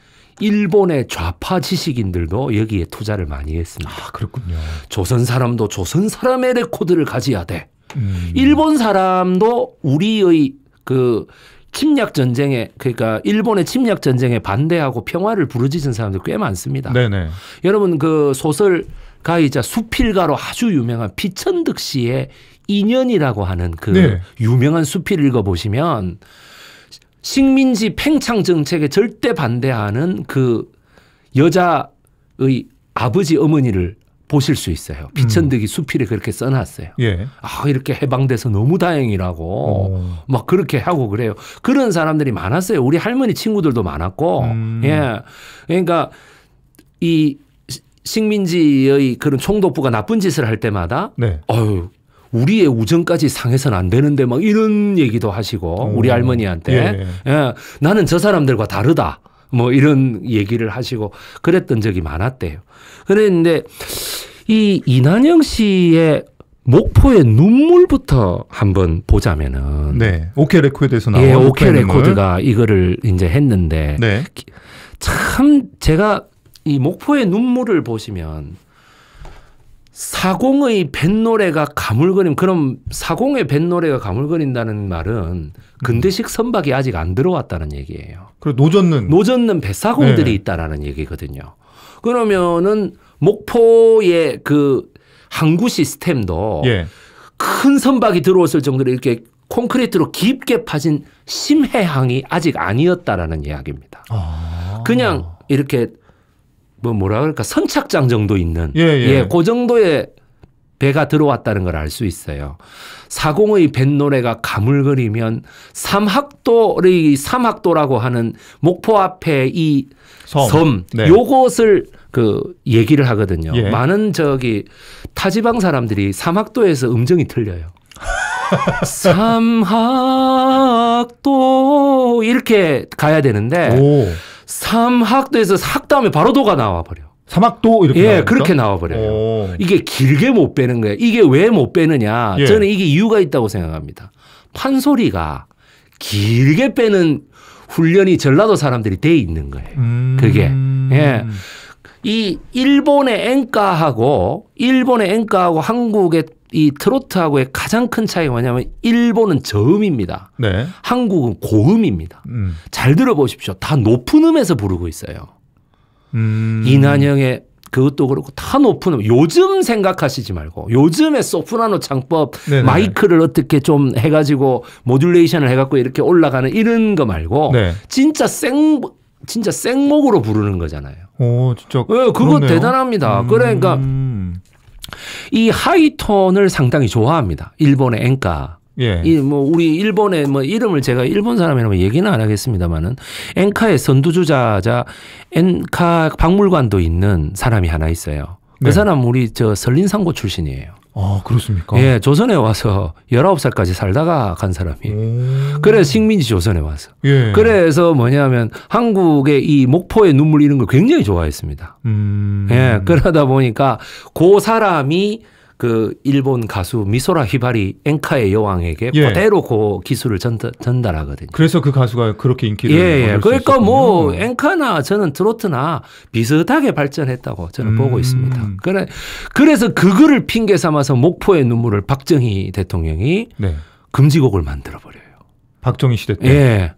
[SPEAKER 2] 일본의 좌파 지식인들도 여기에 투자를 많이 했습니다.
[SPEAKER 1] 아, 그렇군요.
[SPEAKER 2] 조선 사람도 조선 사람의 레코드를 가져야 돼. 일본 사람도 우리의 그 침략 전쟁에 그러니까 일본의 침략 전쟁에 반대하고 평화를 부르짖은 사람들 꽤 많습니다.
[SPEAKER 1] 네네.
[SPEAKER 2] 여러분 그 소설가이자 수필가로 아주 유명한 피천득 씨의 인연이라고 하는 그
[SPEAKER 1] 네.
[SPEAKER 2] 유명한 수필 읽어보시면 식민지 팽창 정책에 절대 반대하는 그 여자의 아버지 어머니를 보실 수 있어요. 비천득이 수필에 그렇게 써놨어요.
[SPEAKER 1] 예.
[SPEAKER 2] 아, 이렇게 해방돼서 너무 다행이라고 막 그렇게 하고 그래요. 그런 사람들이 많았어요. 우리 할머니 친구들도 많았고. 예. 그러니까 이 식민지의 그런 총독부가 나쁜 짓을 할 때마다
[SPEAKER 1] 네.
[SPEAKER 2] 어휴, 우리의 우정까지 상해서는 안 되는데 막 이런 얘기도 하시고 우리 할머니한테 예, 나는 저 사람들과 다르다. 뭐 이런 얘기를 하시고 그랬던 적이 많았대요. 그랬는데 이 이난영 씨의 목포의 눈물부터 한번 보자면은
[SPEAKER 1] 네. 오케이 레코드에서 나온
[SPEAKER 2] 예, 오케이 레코드가 이거를 이제 했는데
[SPEAKER 1] 네.
[SPEAKER 2] 참 제가 이 목포의 눈물을 보시면 사공의 뱃노래가 가물거림 그럼 사공의 뱃노래가 가물거린다는 말은 근대식 선박이 아직 안 들어왔다는 얘기예요.
[SPEAKER 1] 그리고 노젓는
[SPEAKER 2] 뱃사공들이
[SPEAKER 1] 네.
[SPEAKER 2] 있다라는 얘기거든요. 그러면은 목포의 그 항구 시스템도
[SPEAKER 1] 예.
[SPEAKER 2] 큰 선박이 들어왔을 정도로 이렇게 콘크리트로 깊게 파진 심해항이 아직 아니었다라는 이야기입니다. 그냥 이렇게 뭐라 그럴까 선착장 정도 있는 그 정도의 배가 들어왔다는 걸 알 수 있어요. 사공의 뱃노래가 가물거리면 삼학도라고 하는 목포 앞에 이 섬
[SPEAKER 1] 네.
[SPEAKER 2] 요것을 그 얘기를 하거든요.
[SPEAKER 1] 예.
[SPEAKER 2] 많은 저기 타지방 사람들이 삼학도에서 음정이 틀려요. 삼학도 이렇게 가야 되는데 삼학도에서 학다음에 바로 도가 나와버려.
[SPEAKER 1] 삼학도 이렇게
[SPEAKER 2] 나옵니까? 그렇게 나와버려요. 이게 길게 못 빼는 거예요. 이게 왜 못 빼느냐. 저는 이게 이유가 있다고 생각합니다. 판소리가 길게 빼는 훈련이 전라도 사람들이 돼 있는 거예요. 그게. 예. 이 일본의 엔카하고 한국의 이 트로트하고의 가장 큰 차이가 뭐냐면 일본은 저음입니다.
[SPEAKER 1] 네.
[SPEAKER 2] 한국은 고음입니다. 잘 들어보십시오. 다 높은 음에서 부르고 있어요. 이난영의 그것도 그렇고 다 높은 음. 요즘 생각하시지 말고 요즘의 소프라노 창법 네네. 마이크를 어떻게 좀 해가지고 모듈레이션을 해갖고 이렇게 올라가는 이런 거 말고
[SPEAKER 1] 네.
[SPEAKER 2] 진짜 생목으로 부르는 거잖아요.
[SPEAKER 1] 오, 진짜.
[SPEAKER 2] 그거 그러네요. 대단합니다. 그러니까 이 하이톤을 상당히 좋아합니다. 일본의 엔카.
[SPEAKER 1] 예.
[SPEAKER 2] 우리 일본의 이름을 제가 일본 사람이라면 얘기는 안 하겠습니다만은 엔카의 선두주자자 엔카 박물관도 있는 사람이 하나 있어요. 그
[SPEAKER 1] 네.
[SPEAKER 2] 사람 우리 설린상고 출신이에요.
[SPEAKER 1] 아, 그렇습니까?
[SPEAKER 2] 예, 조선에 와서 19살까지 살다가 간 사람이에요. 그래서 식민지 조선에 와서.
[SPEAKER 1] 예.
[SPEAKER 2] 그래서 뭐냐면 한국의 이 목포의 눈물 이런 걸 굉장히 좋아했습니다. 예, 그러다 보니까 그 사람이 그 일본 가수 미소라 히바리 엔카의 여왕에게 그대로 그 기술을 전달하거든요.
[SPEAKER 1] 그래서 그 가수가 그렇게 인기를
[SPEAKER 2] 예. 그러니까 뭐 엔카나 저는 트로트나 비슷하게 발전했다고 저는 보고 있습니다. 그래서 그거를 핑계 삼아서 목포의 눈물을 박정희 대통령이
[SPEAKER 1] 네.
[SPEAKER 2] 금지곡을 만들어 버려요.
[SPEAKER 1] 박정희 시대 때.
[SPEAKER 2] 예.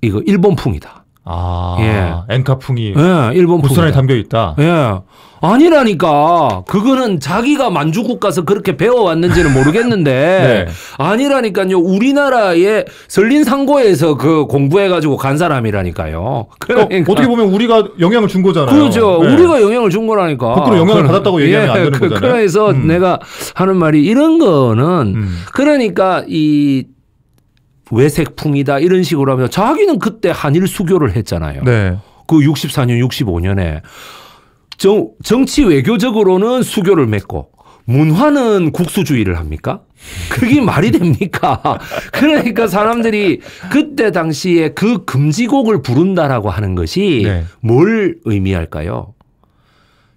[SPEAKER 2] 이거 일본풍이다.
[SPEAKER 1] 아,
[SPEAKER 2] 예.
[SPEAKER 1] 엔카풍이
[SPEAKER 2] 예, 일본풍이다.
[SPEAKER 1] 고스란히 담겨 있다.
[SPEAKER 2] 예. 아니라니까. 그거는 자기가 만주국 가서 그렇게 배워왔는지는 모르겠는데. 네. 아니라니까요. 우리나라의 설린상고에서 그 공부해가지고 간 사람이라니까요. 그러니까.
[SPEAKER 1] 어떻게 보면 우리가 영향을 준 거잖아요.
[SPEAKER 2] 그렇죠. 네. 우리가 영향을 준 거라니까.
[SPEAKER 1] 거꾸로 영향을 받았다고 얘기하면 안 되는 거잖아요.
[SPEAKER 2] 그래서 내가 하는 말이 이런 거는 그러니까 이 외색풍이다 이런 식으로 하면 자기는 그때 한일 수교를 했잖아요.
[SPEAKER 1] 네.
[SPEAKER 2] 그 64년, 65년에. 정치 외교적으로는 수교를 맺고 문화는 국수주의를 합니까? 그게 말이 됩니까? 그러니까 사람들이 그때 당시에 그 금지곡을 부른다라고 하는 것이 네. 뭘 의미할까요?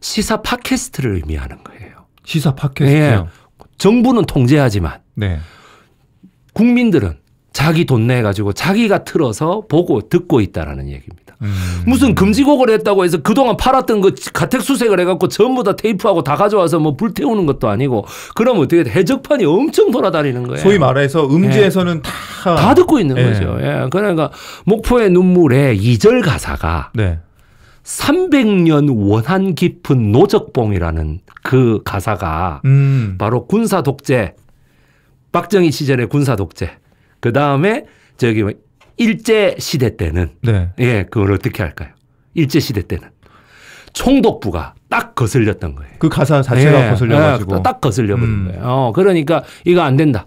[SPEAKER 2] 시사 팟캐스트를 의미하는 거예요.
[SPEAKER 1] 시사 팟캐스트요?
[SPEAKER 2] 네. 정부는 통제하지만
[SPEAKER 1] 네.
[SPEAKER 2] 국민들은 자기 돈 내가지고 자기가 틀어서 보고 듣고 있다라는 얘기입니다. 무슨 금지곡을 했다고 해서 그동안 팔았던 거 가택수색을 해갖고 전부 다 테이프하고 다 가져와서 뭐 불태우는 것도 아니고 그러면 어떻게 해적판이 엄청 돌아다니는 거예요.
[SPEAKER 1] 소위 말해서 음지에서는
[SPEAKER 2] 예. 다 듣고 있는 거죠. 예. 그러니까 목포의 눈물의 2절 가사가
[SPEAKER 1] 네.
[SPEAKER 2] 300년 원한 깊은 노적봉이라는 그 가사가 바로 군사 독재, 박정희 시절의 군사 독재. 그 다음에 저기 일제 시대 때는
[SPEAKER 1] 네.
[SPEAKER 2] 예, 그걸 어떻게 할까요? 일제 시대 때는 총독부가 딱 거슬렸던 거예요.
[SPEAKER 1] 그 가사 자체가
[SPEAKER 2] 예,
[SPEAKER 1] 거슬려가지고.
[SPEAKER 2] 예, 딱 거슬려버린 거예요. 그러니까 이거 안 된다.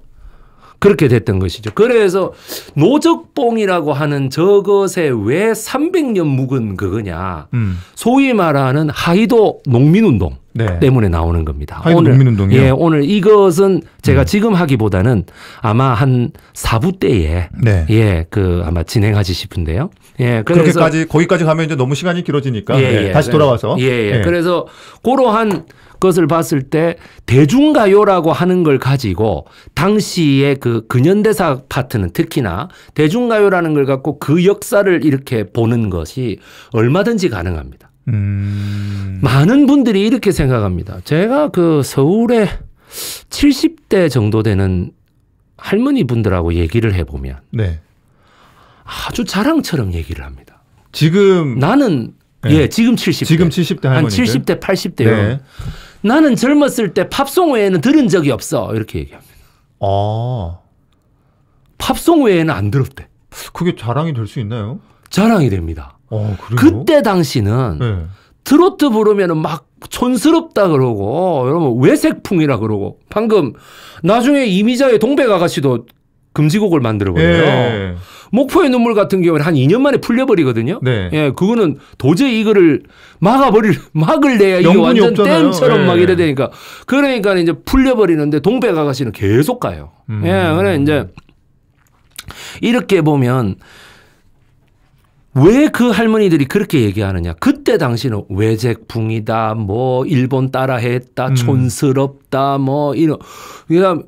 [SPEAKER 2] 그렇게 됐던 것이죠. 그래서 노적봉이라고 하는 저것에 왜 300년 묵은 그거냐. 소위 말하는 하이도 농민운동
[SPEAKER 1] 네.
[SPEAKER 2] 때문에 나오는 겁니다.
[SPEAKER 1] 하이도
[SPEAKER 2] 오늘,
[SPEAKER 1] 농민운동이요?
[SPEAKER 2] 예, 오늘 이것은 제가 지금 하기보다는 아마 한 4부 때에
[SPEAKER 1] 네.
[SPEAKER 2] 예, 그 아마 진행하지 싶은데요. 예, 그래서
[SPEAKER 1] 거기까지 가면 이제 너무 시간이 길어지니까
[SPEAKER 2] 예, 예.
[SPEAKER 1] 다시 돌아와서.
[SPEAKER 2] 예, 예.
[SPEAKER 1] 예.
[SPEAKER 2] 그래서 그러한 것을 봤을 때 대중가요라고 하는 걸 가지고 당시에 그 근현대사 파트는 특히나 대중가요라는 걸 갖고 그 역사를 이렇게 보는 것이 얼마든지 가능합니다. 많은 분들이 이렇게 생각합니다. 제가 그 서울에 70대 정도 되는 할머니 분들하고 얘기를 해보면
[SPEAKER 1] 네.
[SPEAKER 2] 아주 자랑처럼 얘기를 합니다.
[SPEAKER 1] 지금
[SPEAKER 2] 나는
[SPEAKER 1] 네.
[SPEAKER 2] 예, 지금 70대.
[SPEAKER 1] 지금 70대
[SPEAKER 2] 한
[SPEAKER 1] 할머니들.
[SPEAKER 2] 70대, 80대요.
[SPEAKER 1] 네.
[SPEAKER 2] 나는 젊었을 때 팝송 외에는 들은 적이 없어. 이렇게 얘기합니다.
[SPEAKER 1] 아,
[SPEAKER 2] 팝송 외에는 안 들었대.
[SPEAKER 1] 그게 자랑이 될 수 있나요?
[SPEAKER 2] 자랑이 됩니다.
[SPEAKER 1] 그래요?
[SPEAKER 2] 그때 당시는
[SPEAKER 1] 네.
[SPEAKER 2] 트로트 부르면은 막 촌스럽다 그러고 여러분 외색풍이라 그러고 방금 나중에 이미자의 동백 아가씨도 금지곡을 만들어버려요.
[SPEAKER 1] 예.
[SPEAKER 2] 목포의 눈물 같은 경우는 한 2년 만에 풀려버리거든요.
[SPEAKER 1] 네.
[SPEAKER 2] 예, 그거는 도저히 이거를 막을 내야 이게
[SPEAKER 1] 명분이
[SPEAKER 2] 완전
[SPEAKER 1] 없잖아요.
[SPEAKER 2] 댐처럼
[SPEAKER 1] 예.
[SPEAKER 2] 막 이래 되니까. 그러니까 이제 풀려버리는데 동백 아가씨는 계속 가요. 예, 그래 이제 이렇게 보면 왜 그 할머니들이 그렇게 얘기하느냐. 그때 당시는 외색풍이다, 뭐 일본 따라했다, 촌스럽다, 뭐 이런. 그다음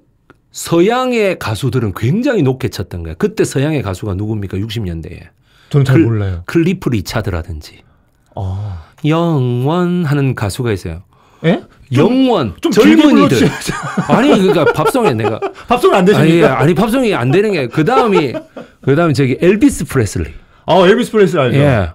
[SPEAKER 2] 서양의 가수들은 굉장히 높게 쳤던 거야. 그때 서양의 가수가 누굽니까? 60년대에.
[SPEAKER 1] 저는 잘 몰라요.
[SPEAKER 2] 클리프 리차드라든지.
[SPEAKER 1] 아.
[SPEAKER 2] 영원 하는 가수가 있어요.
[SPEAKER 1] 예?
[SPEAKER 2] 영원.
[SPEAKER 1] 좀 길게
[SPEAKER 2] 젊은이들.
[SPEAKER 1] 불러주셔야죠.
[SPEAKER 2] 아니, 그러니까 팝송에 내가.
[SPEAKER 1] 팝송은 안 되십니까?
[SPEAKER 2] 아니, 팝송이 안 되는 게. 그 다음에 저기 엘비스 프레슬리.
[SPEAKER 1] 엘비스 프레슬리 알죠?
[SPEAKER 2] 예.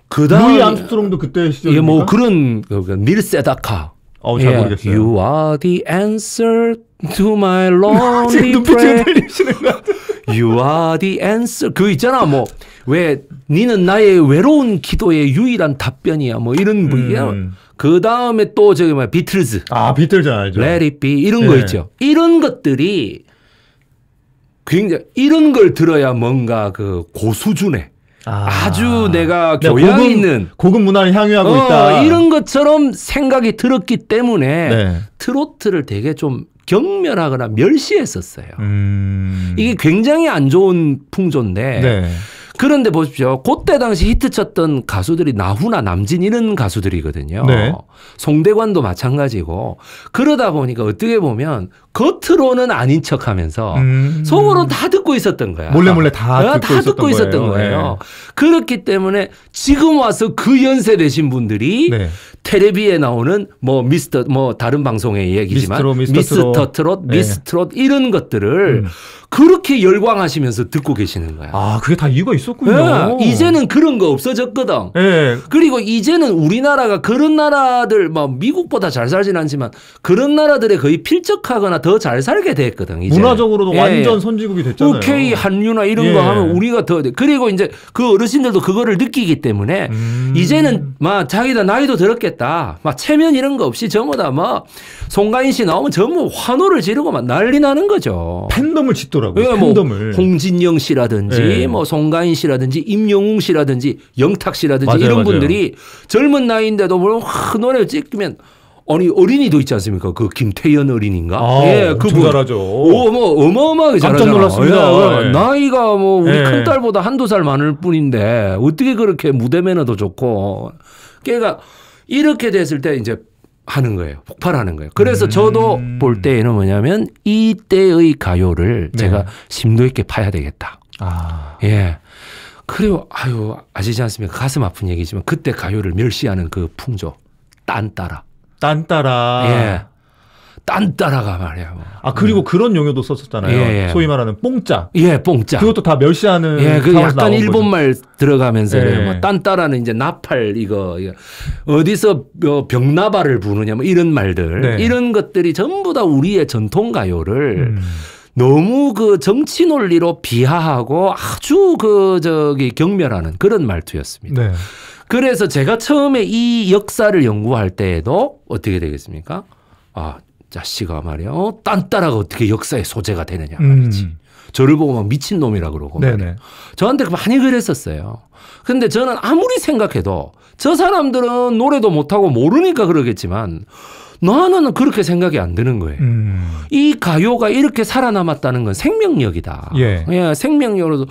[SPEAKER 2] 그 다음에.
[SPEAKER 1] 루이 암스트롱도 그때 시절입니까?
[SPEAKER 2] 예, 뭐 그런, 닐 세다카.
[SPEAKER 1] 잘 모르겠어요.
[SPEAKER 2] You are the answer to my lonely
[SPEAKER 1] 눈빛이
[SPEAKER 2] prayer.
[SPEAKER 1] 흔들리시는 것 같아요.
[SPEAKER 2] You are the answer. 그 있잖아, 뭐. 왜, 니는 나의 외로운 기도의 유일한 답변이야. 뭐 이런 분이야. 그 다음에 또 저기 뭐 비틀즈.
[SPEAKER 1] 비틀즈 알죠.
[SPEAKER 2] Let it be. 이런 거 있죠. 이런 것들이 굉장히, 이런 걸 들어야 뭔가 그 고수준의 아주 내가 교양 있는
[SPEAKER 1] 고급 문화를 향유하고 있다.
[SPEAKER 2] 이런 것처럼 생각이 들었기 때문에
[SPEAKER 1] 네.
[SPEAKER 2] 트로트를 되게 좀 경멸하거나 멸시했었어요. 이게 굉장히 안 좋은 풍조인데
[SPEAKER 1] 네.
[SPEAKER 2] 그런데 보십시오. 그때 당시 히트쳤던 가수들이 나훈아, 남진 이런 가수들이거든요.
[SPEAKER 1] 네.
[SPEAKER 2] 송대관도 마찬가지고 그러다 보니까 어떻게 보면 겉으로는 아닌 척하면서 속으로는 다 듣고 있었던 거야.
[SPEAKER 1] 몰래 다 듣고
[SPEAKER 2] 있었던 거예요. 그렇기 때문에 지금 와서 그 연세 되신 분들이
[SPEAKER 1] 네.
[SPEAKER 2] 텔레비에 나오는 뭐 다른 방송의 얘기지만 미스터 트롯, 미스 트롯 이런 것들을 그렇게 열광하시면서 듣고 계시는 거야.
[SPEAKER 1] 그게 다 이유가 있었군요.
[SPEAKER 2] 네, 이제는 그런 거 없어졌거든.
[SPEAKER 1] 네.
[SPEAKER 2] 그리고 이제는 우리나라가 그런 나라들 뭐 미국보다 잘 살진 않지만 그런 나라들에 거의 필적하거나 더 잘 살게 됐거든. 이제.
[SPEAKER 1] 문화적으로도 완전 선진국이 됐잖아요.
[SPEAKER 2] UK 한류나 이런 거 하면 우리가 더 그리고 이제 그 어르신들도 그거를 느끼기 때문에 이제는 막 자기들 나이도 들었겠다. 막 체면 이런 거 없이 전부 다 뭐 송가인 씨 나오면 전부 환호를 지르고 막 난리 나는 거죠.
[SPEAKER 1] 팬덤을 짓더라고요.
[SPEAKER 2] 뭐
[SPEAKER 1] 팬덤을.
[SPEAKER 2] 홍진영 씨라든지 뭐 송가인 씨라든지 임영웅 씨라든지 영탁 씨라든지 이런 분들이 젊은 나이인데도 뭐 노래 찍으면 아니 어린이도 있지 않습니까? 그 김태연 어린인가?
[SPEAKER 1] 그분 잘하죠.
[SPEAKER 2] 뭐 어마어마하게 잘하잖아.
[SPEAKER 1] 깜짝 놀랐습니다.
[SPEAKER 2] 나이가 뭐 우리 큰 딸보다 한두 살 많을 뿐인데 어떻게 그렇게 무대 매너도 좋고. 그러니까 이렇게 됐을 때 이제 하는 거예요. 폭발하는 거예요. 그래서 저도 볼 때에는 뭐냐면 이때의 가요를 제가 심도 있게 파야 되겠다. 예. 그리고 아시지 않습니까? 가슴 아픈 얘기지만 그때 가요를 멸시하는 그 풍조. 딴따라. 예. 딴따라가 말이야. 뭐.
[SPEAKER 1] 그리고 그런 용어도 썼었잖아요. 소위 말하는 뽕짜.
[SPEAKER 2] 예, 뽕짜.
[SPEAKER 1] 그것도 다 멸시하는.
[SPEAKER 2] 그 약간 일본말 들어가면서 뭐 딴따라는 이제 나팔 이거 어디서 병나발을 부느냐 뭐 이런 말들 이런 것들이 전부 다 우리의 전통 가요를 너무 그 정치 논리로 비하하고 아주 경멸하는 그런 말투였습니다. 그래서 제가 처음에 이 역사를 연구할 때에도 어떻게 되겠습니까? 아, 자식아 말이야. 딴따라가 어떻게 역사의 소재가 되느냐 말이지. 저를 보고 막 미친놈이라 그러고 말이야. 저한테 많이 그랬었어요. 근데 저는 아무리 생각해도 저 사람들은 노래도 못하고 모르니까 그러겠지만 나는 그렇게 생각이 안 드는 거예요. 이 가요가 이렇게 살아남았다는 건 생명력이다. 예, 생명력으로도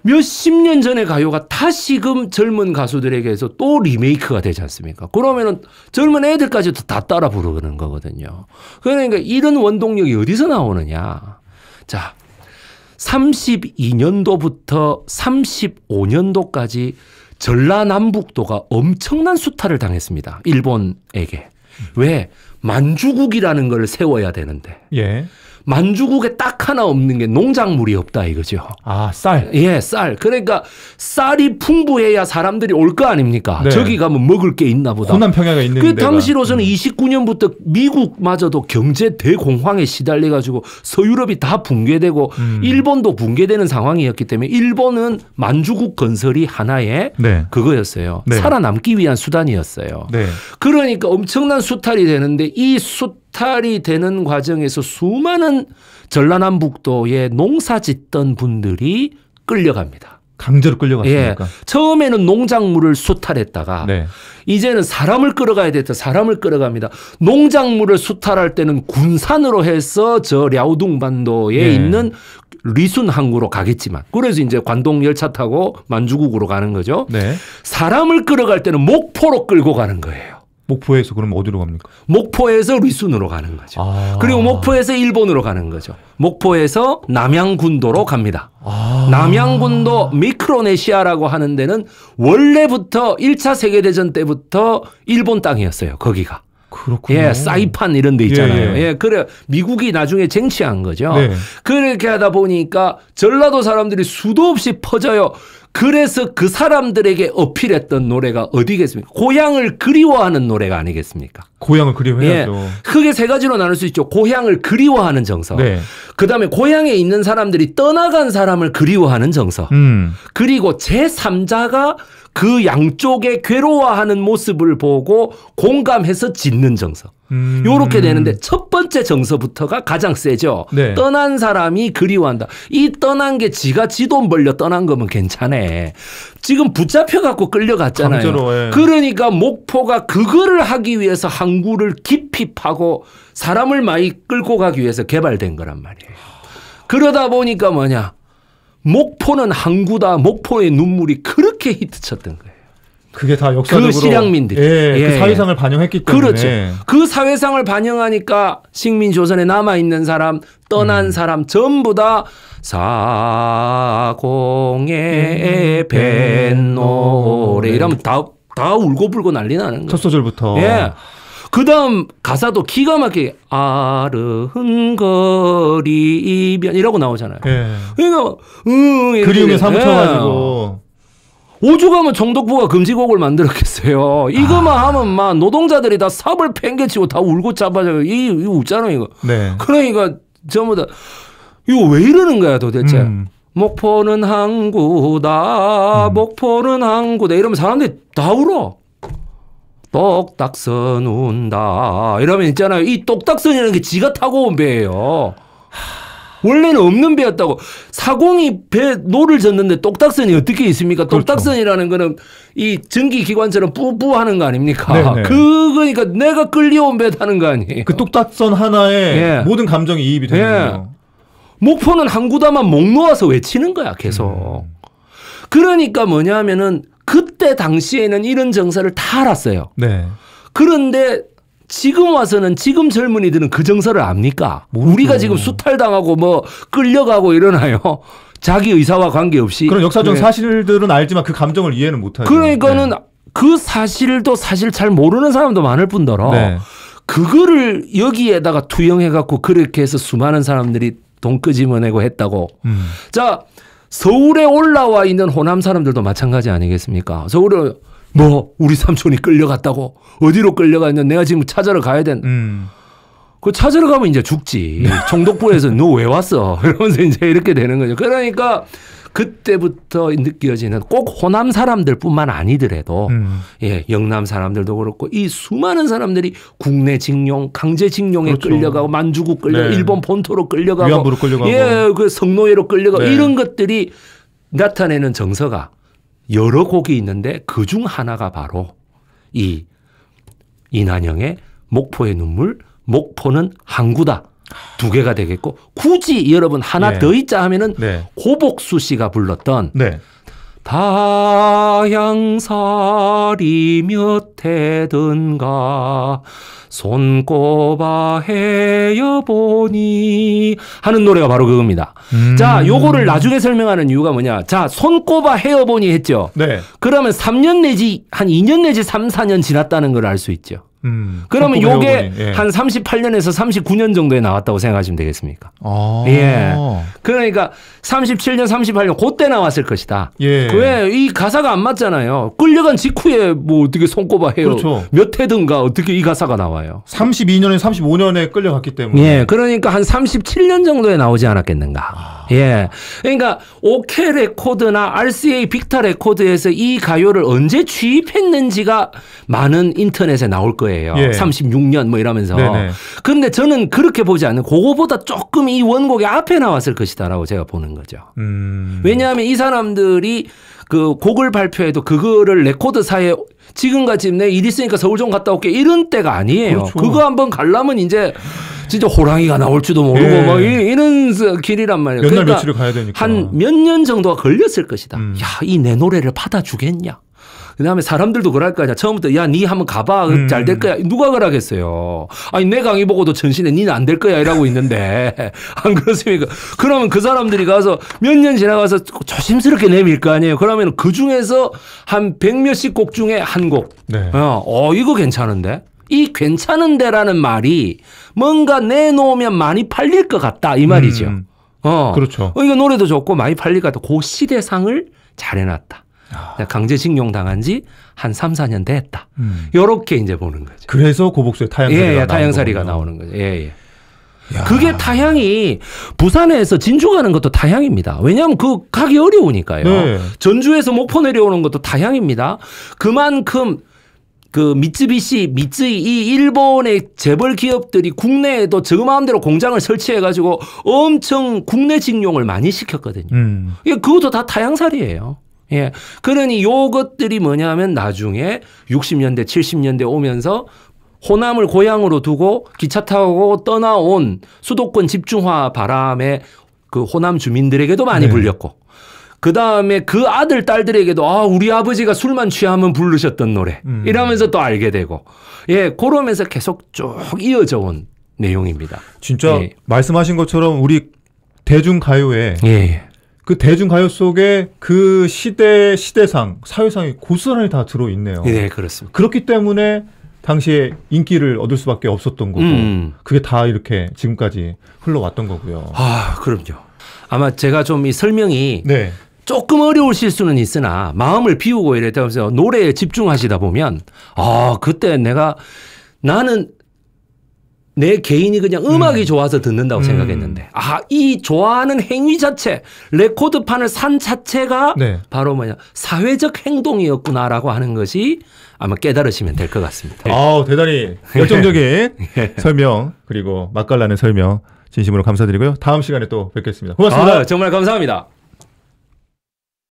[SPEAKER 2] 몇십 년 전의 가요가 다시금 젊은 가수들에게서 또 리메이크가 되지 않습니까? 그러면은 젊은 애들까지도 다 따라 부르는 거거든요. 그러니까 이런 원동력이 어디서 나오느냐. 자, 32년도부터 35년도까지 전라남북도가 엄청난 수탈을 당했습니다. 일본에게. 왜? 만주국이라는 걸 세워야 되는데.
[SPEAKER 1] 예.
[SPEAKER 2] 만주국에 딱 하나 없는 게 농작물이 없다 이거죠.
[SPEAKER 1] 아, 쌀.
[SPEAKER 2] 예, 쌀. 그러니까 쌀이 풍부해야 사람들이 올 거 아닙니까?
[SPEAKER 1] 네.
[SPEAKER 2] 저기 가면 먹을 게 있나 보다.
[SPEAKER 1] 호남 평야가 있는
[SPEAKER 2] 그
[SPEAKER 1] 데가.
[SPEAKER 2] 당시로서는 29년부터 미국마저도 경제 대공황에 시달려 가지고 서유럽이 다 붕괴되고 일본도 붕괴되는 상황이었기 때문에 일본은 만주국 건설이 하나의
[SPEAKER 1] 네.
[SPEAKER 2] 그거였어요.
[SPEAKER 1] 네.
[SPEAKER 2] 살아남기 위한 수단이었어요.
[SPEAKER 1] 네.
[SPEAKER 2] 그러니까 엄청난 수탈이 되는데 이 수탈이 되는 과정에서 수많은 전라남북도에 농사 짓던 분들이 끌려갑니다.
[SPEAKER 1] 강제로 끌려갔으니까.
[SPEAKER 2] 예. 처음에는 농작물을 수탈했다가
[SPEAKER 1] 네.
[SPEAKER 2] 이제는 사람을 끌어가야 됐다. 사람을 끌어갑니다. 농작물을 수탈할 때는 군산으로 해서 저 랴오둥반도에
[SPEAKER 1] 네.
[SPEAKER 2] 있는 리순 항구로 가겠지만 그래서 이제 관동 열차 타고 만주국으로 가는 거죠.
[SPEAKER 1] 네.
[SPEAKER 2] 사람을 끌어갈 때는 목포로 끌고 가는 거예요.
[SPEAKER 1] 목포에서 그럼 어디로 갑니까?
[SPEAKER 2] 목포에서 리순으로 가는 거죠.
[SPEAKER 1] 아.
[SPEAKER 2] 그리고 목포에서 일본으로 가는 거죠. 목포에서 남양군도로 갑니다.
[SPEAKER 1] 아.
[SPEAKER 2] 남양군도 미크로네시아라고 하는 데는 원래부터 1차 세계대전 때부터 일본 땅이었어요. 거기가.
[SPEAKER 1] 그렇군요.
[SPEAKER 2] 예, 사이판 이런 데 있잖아요.
[SPEAKER 1] 예.
[SPEAKER 2] 예, 그래 미국이 나중에 쟁취한 거죠.
[SPEAKER 1] 네.
[SPEAKER 2] 그렇게 하다 보니까 전라도 사람들이 수도 없이 퍼져요. 그래서 그 사람들에게 어필했던 노래가 어디겠습니까? 고향을 그리워하는 노래가 아니겠습니까?
[SPEAKER 1] 고향을 그리워해야죠.
[SPEAKER 2] 예, 크게 세 가지로 나눌 수 있죠. 고향을 그리워하는 정서.
[SPEAKER 1] 네.
[SPEAKER 2] 그다음에 고향에 있는 사람들이 떠나간 사람을 그리워하는 정서. 그리고 제3자가 그 양쪽에 괴로워하는 모습을 보고 공감해서 짓는 정서. 요렇게 되는데 첫 번째 정서부터가 가장 세죠.
[SPEAKER 1] 네.
[SPEAKER 2] 떠난 사람이 그리워한다. 이 떠난 게 지가 지 돈 벌려 떠난 거면 괜찮아. 지금 붙잡혀 갖고 끌려갔잖아요.
[SPEAKER 1] 강제로, 예.
[SPEAKER 2] 그러니까 목포가 그거를 하기 위해서 항구를 깊이 파고 사람을 많이 끌고 가기 위해서 개발된 거란 말이에요. 그러다 보니까 뭐냐. 목포는 항구다. 목포의 눈물이 그렇게 히트쳤던 거예요.
[SPEAKER 1] 그게 다 역사적으로
[SPEAKER 2] 그 실향민들이.
[SPEAKER 1] 예,
[SPEAKER 2] 예.
[SPEAKER 1] 그 사회상을 반영했기 때문에
[SPEAKER 2] 그렇죠. 그 사회상을 반영하니까 식민 조선에 남아 있는 사람, 떠난 사람 전부 다 사공의 뱃노래 이러면 다 울고불고 난리 나는 거예요.
[SPEAKER 1] 첫 소절부터.
[SPEAKER 2] 예. 그다음 가사도 기가 막히게 아른거리 이변 이라고 나오잖아요.
[SPEAKER 1] 예.
[SPEAKER 2] 그러니까
[SPEAKER 1] 그리움에 사무쳐가지고.
[SPEAKER 2] 오죽하면 정독부가 금지곡을 만들었겠어요. 이거만 하면 막 노동자들이 다 삽을 팽개치고 다 울고 짜바져요. 이거 웃잖아요, 이거.
[SPEAKER 1] 네.
[SPEAKER 2] 그러니까 전부 다 이거 왜 이러는 거야 도대체. 목포는 항구다. 목포는 항구다. 이러면 사람들이 다 울어. 똑딱선 운다. 이러면 있잖아요. 이 똑딱선이라는 게 지가 타고 온 배예요. 원래는 없는 배였다고. 사공이 배 노를 젓는데 똑딱선이 어떻게 있습니까?
[SPEAKER 1] 그렇죠.
[SPEAKER 2] 똑딱선이라는 거는 이 전기기관처럼 뿌뿌 하는 거 아닙니까?
[SPEAKER 1] 네네.
[SPEAKER 2] 그거니까 내가 끌려온 배 타는 거 아니에요.
[SPEAKER 1] 그 똑딱선 하나에
[SPEAKER 2] 예.
[SPEAKER 1] 모든 감정이 이입이 되는
[SPEAKER 2] 예.
[SPEAKER 1] 거예요.
[SPEAKER 2] 목포는 항구다만 목 놓아서 외치는 거야 계속. 그러니까 뭐냐면은 그때 당시에는 이런 정서를 다 알았어요.
[SPEAKER 1] 네.
[SPEAKER 2] 그런데 지금 와서는 지금 젊은이들은 그 정서를 압니까?
[SPEAKER 1] 모르죠.
[SPEAKER 2] 우리가 지금 수탈당하고 뭐 끌려가고 이러나요? 자기 의사와 관계없이.
[SPEAKER 1] 그런 역사적
[SPEAKER 2] 네.
[SPEAKER 1] 사실들은 알지만 그 감정을 이해는 못하죠.
[SPEAKER 2] 그러니까는
[SPEAKER 1] 네.
[SPEAKER 2] 그 사실도 사실 잘 모르는 사람도 많을 뿐더러
[SPEAKER 1] 네.
[SPEAKER 2] 그거를 여기에다가 투영해갖고 그렇게 해서 수많은 사람들이 돈 끄집어내고 했다고. 자, 서울에 올라와 있는 호남 사람들도 마찬가지 아니겠습니까? 서울에 뭐 우리 삼촌이 끌려갔다고 어디로 끌려갔냐 내가 지금 찾으러 가야 된다. 그 찾으러 가면 이제 죽지. 총독부에서 너 왜 왔어? 이러면서 이제 이렇게 되는 거죠. 그러니까 그때부터 느껴지는 꼭 호남 사람들뿐만 아니더라도 예, 영남 사람들도 그렇고 이 수많은 사람들이 국내 징용, 강제 징용에
[SPEAKER 1] 그렇죠.
[SPEAKER 2] 끌려가고 만주국 끌려가고
[SPEAKER 1] 네.
[SPEAKER 2] 일본 본토로 끌려가고
[SPEAKER 1] 위안부로 끌려가고
[SPEAKER 2] 예, 그 성노예로 끌려가고
[SPEAKER 1] 네.
[SPEAKER 2] 이런 것들이 나타내는 정서가 여러 곡이 있는데 그중 하나가 바로 이 이난영의 목포의 눈물, 목포는 항구다. 두 개가 되겠고 굳이 여러분 하나
[SPEAKER 1] 예.
[SPEAKER 2] 더 있자 하면은
[SPEAKER 1] 네.
[SPEAKER 2] 고복수 씨가 불렀던
[SPEAKER 1] 네.
[SPEAKER 2] 다양살이 몇 해든가 손꼽아 헤어보니 하는 노래가 바로 그겁니다. 자, 요거를 나중에 설명하는 이유가 뭐냐. 자, 손꼽아 헤어보니 했죠.
[SPEAKER 1] 네.
[SPEAKER 2] 그러면 3년 내지 한 2년 내지 3, 4년 지났다는 걸 알 수 있죠. 그러면
[SPEAKER 1] 손꼽아
[SPEAKER 2] 요게
[SPEAKER 1] 헤어보니. 예.
[SPEAKER 2] 한 38년에서 39년 정도에 나왔다고 생각하시면 되겠습니까?
[SPEAKER 1] 아.
[SPEAKER 2] 예. 그러니까 37년, 38년 그때 나왔을 것이다.
[SPEAKER 1] 예.
[SPEAKER 2] 왜 이 가사가 안 맞잖아요. 끌려간 직후에 뭐 어떻게 손꼽아 해요.
[SPEAKER 1] 그렇죠.
[SPEAKER 2] 몇 해든가 어떻게 이 가사가 나와요.
[SPEAKER 1] 32년에 35년에 끌려갔기 때문에.
[SPEAKER 2] 예. 그러니까 한 37년 정도에 나오지 않았겠는가. 예. 그러니까 OK 레코드나 RCA 빅타 레코드에서 이 가요를 언제 취입했는지가 많은 인터넷에 나올 거예요.
[SPEAKER 1] 예.
[SPEAKER 2] 36년 뭐 이러면서.
[SPEAKER 1] 네네.
[SPEAKER 2] 그런데 저는 그렇게 보지 않는 그거보다 조금 이 원곡의 앞에 나왔을 것이다라고 제가 보는 거죠. 왜냐하면 이 사람들이 그 곡을 발표해도 그거를 레코드사에 지금같이 내 일 있으니까 서울 좀 갔다 올게 이런 때가 아니에요.
[SPEAKER 1] 그렇죠.
[SPEAKER 2] 그거 한번 가려면 이제 진짜 호랑이가 나올지도 모르고
[SPEAKER 1] 예.
[SPEAKER 2] 뭐 이런 길이란 말이에요.
[SPEAKER 1] 몇 날 며칠을 가야 되니까.
[SPEAKER 2] 한 몇 년 정도가 걸렸을 것이다. 야, 이 내 노래를 받아주겠냐. 그다음에 사람들도 그럴 거 아니야. 처음부터 야, 니 한번 가봐. 잘 될 거야. 누가 그러겠어요. 아니 내 강의 보고도 전신에 니는 안 될 거야 이라고 있는데 안 그렇습니까? 그러면 그 사람들이 가서 몇 년 지나가서 조심스럽게 내밀 거 아니에요. 그러면 그 중에서 한 100몇십 곡 중에 한 곡.
[SPEAKER 1] 네.
[SPEAKER 2] 이거 괜찮은데? 이 괜찮은데라는 말이 뭔가 내놓으면 많이 팔릴 것 같다 이 말이죠.
[SPEAKER 1] 그렇죠.
[SPEAKER 2] 이거 노래도 좋고 많이 팔릴 것 같다. 그 시대상을 잘 해놨다. 강제징용 당한 지 한 3, 4년 됐다. 요렇게 이제 보는 거죠.
[SPEAKER 1] 그래서 고복수의 타양살이가
[SPEAKER 2] 타양살이가 나오는 거죠. 예. 그게 타향이 부산에서 진주 가는 것도 타향입니다. 왜냐하면 그 가기 어려우니까요.
[SPEAKER 1] 네.
[SPEAKER 2] 전주에서 목포 내려오는 것도 타향입니다. 그만큼 그 미쯔이 이 일본의 재벌 기업들이 국내에도 저 마음대로 공장을 설치해 가지고 엄청 국내 징용을 많이 시켰거든요. 그것도 다 타향살이에요. 예. 그러니 요것들이 뭐냐면 나중에 60년대, 70년대 오면서 호남을 고향으로 두고 기차 타고 떠나온 수도권 집중화 바람에 그 호남 주민들에게도 많이 불렸고 그 다음에 그 아들, 딸들에게도 우리 아버지가 술만 취하면 부르셨던 노래 이러면서 또 알게 되고 예, 그러면서 계속 쭉 이어져 온 내용입니다.
[SPEAKER 1] 진짜
[SPEAKER 2] 예.
[SPEAKER 1] 말씀하신 것처럼 우리 대중가요에
[SPEAKER 2] 예.
[SPEAKER 1] 그 대중가요 속에 그 시대상, 사회상이 고스란히 다 들어있네요.
[SPEAKER 2] 네, 그렇습니다.
[SPEAKER 1] 그렇기 때문에 당시에 인기를 얻을 수밖에 없었던 거고 그게 다 이렇게 지금까지 흘러왔던 거고요.
[SPEAKER 2] 그럼요. 아마 제가 좀 이 설명이
[SPEAKER 1] 네.
[SPEAKER 2] 조금 어려우실 수는 있으나 마음을 비우고 이랬다면서 노래에 집중하시다 보면 그때 나는 내 개인이 그냥 음악이 좋아서 듣는다고 생각했는데 이 좋아하는 행위 자체 레코드판을 산 자체가
[SPEAKER 1] 네.
[SPEAKER 2] 바로 사회적 행동이었구나라고 하는 것이 아마 깨달으시면 될 것 같습니다.
[SPEAKER 1] 대단히 열정적인 설명 그리고 맛깔나는 설명 진심으로 감사드리고요. 다음 시간에 또 뵙겠습니다. 고맙습니다.
[SPEAKER 2] 정말 감사합니다.